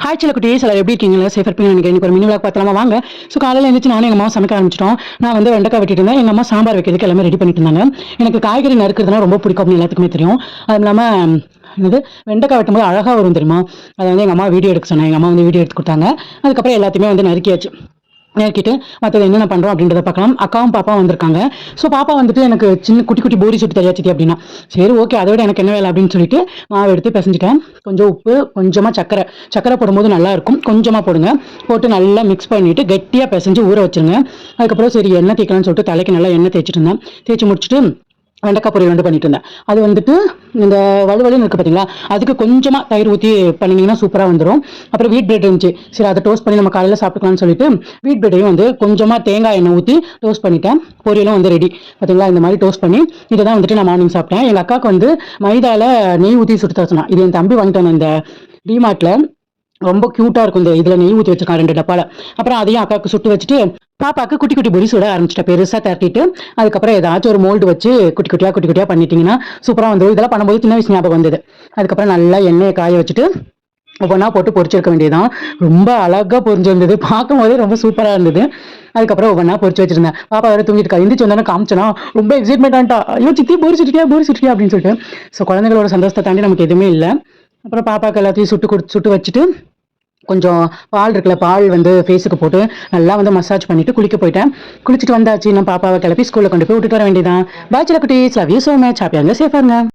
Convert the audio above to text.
Hi சில குட்டீஸ் எல்லாரும் எப்படி இருக்கீங்களா? சேஃப் இருப்பீங்க நினைக்கிறேன். இன்னைக்கு ஒரு மினி விளாக் பார்த்தலாமா வாங்க. ஸோ காலையில் எழுந்திரிச்சு நானும் எங்கள் அம்மா சமைக்க ஆரம்பிச்சிட்டோம். நான் வந்து வெண்டைக்காய் வெட்டிட்டு இருந்தேன். எங்கள் அம்மா சாம்பார் வைக்கிறதுக்கு எல்லாமே ரெடி பண்ணிட்டு இருந்தாங்க. எனக்கு காய்கறி நறுக்கிறதுனா ரொம்ப பிடிக்கும் அப்படின்னு எல்லாத்துக்குமே தெரியும். அதுவும் இல்லாமல் என்னது வெண்டைக்காய் வெட்டும்போது அழகாக வரும் தெரியுமா? அதை வந்து எங்கள் அம்மா வீடியோ எடுக்க சொன்னாங்க. எங்கள் அம்மா வந்து வீடியோ எடுத்து கொடுத்தாங்க. அதுக்கப்புறம் எல்லாத்தையுமே வந்து நறுக்கியாச்சு. நறுக்கிட்டு மற்றது என்னென்ன பண்ணுறோம் அப்படின்றத பார்க்கலாம். அக்காவும் பாப்பாவும் வந்திருக்காங்க. ஸோ பாப்பா வந்துட்டு எனக்கு சின்ன குட்டி குட்டி பூரி சுட்டு தெரியாச்சு அப்படின்னா சரி ஓகே, அதை விட எனக்கு என்ன வேலை அப்படின்னு சொல்லிட்டு மாவு எடுத்து பிசைஞ்சிட்டேன். கொஞ்சம் உப்பு, கொஞ்சமாக சக்கரை போடும்போது நல்லா இருக்கும். கொஞ்சமாக போடுங்க. போட்டு நல்லா மிக்ஸ் பண்ணிட்டு கெட்டியாக பிசைஞ்சு ஊற வச்சிருங்க. அதுக்கப்புறம் சரி எண்ணெய் தேய்க்கலாம்னு சொல்லிட்டு தலைக்கு நல்லா எண்ணெய் தேய்ச்சிட்டு இருந்தேன். தேய்ச்சி முடிச்சுட்டு வெண்டைக்காய் பொரியல் வந்து பண்ணிட்டு இருந்தேன். அது வந்துட்டு இந்த வலுவலுன்னு இருக்கு பார்த்தீங்களா, அதுக்கு கொஞ்சமாக தயிர் ஊற்றி பண்ணிங்கன்னா சூப்பராக வந்துடும். அப்புறம் வீட் பிரெட் இருந்துச்சு. சரி அதை டோஸ்ட் பண்ணி நம்ம காலையில் சாப்பிட்டுக்கலாம்னு சொல்லிட்டு வீட் பிரெட்டையும் வந்து கொஞ்சமாக தேங்காய் எண்ணெய் ஊற்றி டோஸ்ட் பண்ணிட்டேன். பொரியலும் வந்து ரெடி பார்த்தீங்களா. இந்த மாதிரி டோஸ்ட் பண்ணி இதை தான் வந்துட்டு நான் மார்னிங் சாப்பிட்டேன். எங்கள் அக்காவுக்கு வந்து மைதாவில் நெய் ஊற்றி சுட்டு தர சொன்னான். இது என் தம்பி வாங்கிட்டு வந்த இந்த டிமார்ட்ல ரொம்ப க்யூட்டாக இருக்கும். இந்த இதில் நெய் ஊற்றி வச்சிருக்கான் 2 டப்பால. அப்புறம் அதையும் அக்காவுக்கு சுட்டு வச்சுட்டு பாப்பாக்கு குட்டி குட்டி பொரி சுட ஆரம்பிச்சிட்டேன். பெருசாக தட்டிட்டு அதுக்கப்புறம் ஏதாச்சும் ஒரு மோல்டு வச்சு குட்டி குட்டியாக பண்ணிட்டீங்கன்னா சூப்பராக வந்து இதெல்லாம் பண்ணும்போது சின்ன வயசு ஞாபகம் வந்தது. அதுக்கப்புறம் நல்லா எண்ணெயை காய வச்சுட்டு ஒவ்வொன்றா போட்டு பொரிச்சிருக்க வேண்டியதுதான். ரொம்ப அழகாக பொரிஞ்சிருந்தது. பார்க்கும் போதே ரொம்ப சூப்பராக இருந்தது. அதுக்கப்புறம் ஒவ்வொன்றா பொரிச்சு வச்சிருந்தேன். பாப்பா வேறு தூங்கிட்டு எந்திரிச்சு வந்தானே காமிச்சனா ரொம்ப எக்ஸைட்மெண்ட் ஆகிட்டா. ஐயோ சித்தி பொரிச்சிருக்கியா அப்படின்னு சொல்லிட்டு. ஸோ குழந்தைகளோட சந்தோஷத்தை தாண்டி நமக்கு எதுவுமே இல்லை. அப்புறம் பாப்பாவுக்கு எல்லாத்தையும் சுட்டு வச்சுட்டு கொஞ்சம் பால் இருக்குல்ல, பால் வந்து ஃபேஸுக்கு போட்டு நல்லா வந்து மசாஜ் பண்ணிட்டு குளிக்க போயிட்டேன். குளிச்சுட்டு வந்தாச்சு. நான் பாப்பாவை கிளப்பி ஸ்கூலில் கொண்டு போய் விட்டுட்டு வர வேண்டியதான். பாய் சில குட்டீஸ், லவ் யூ ஸோ மச். ஹாப்பியாங்க, சேஃபாருங்க.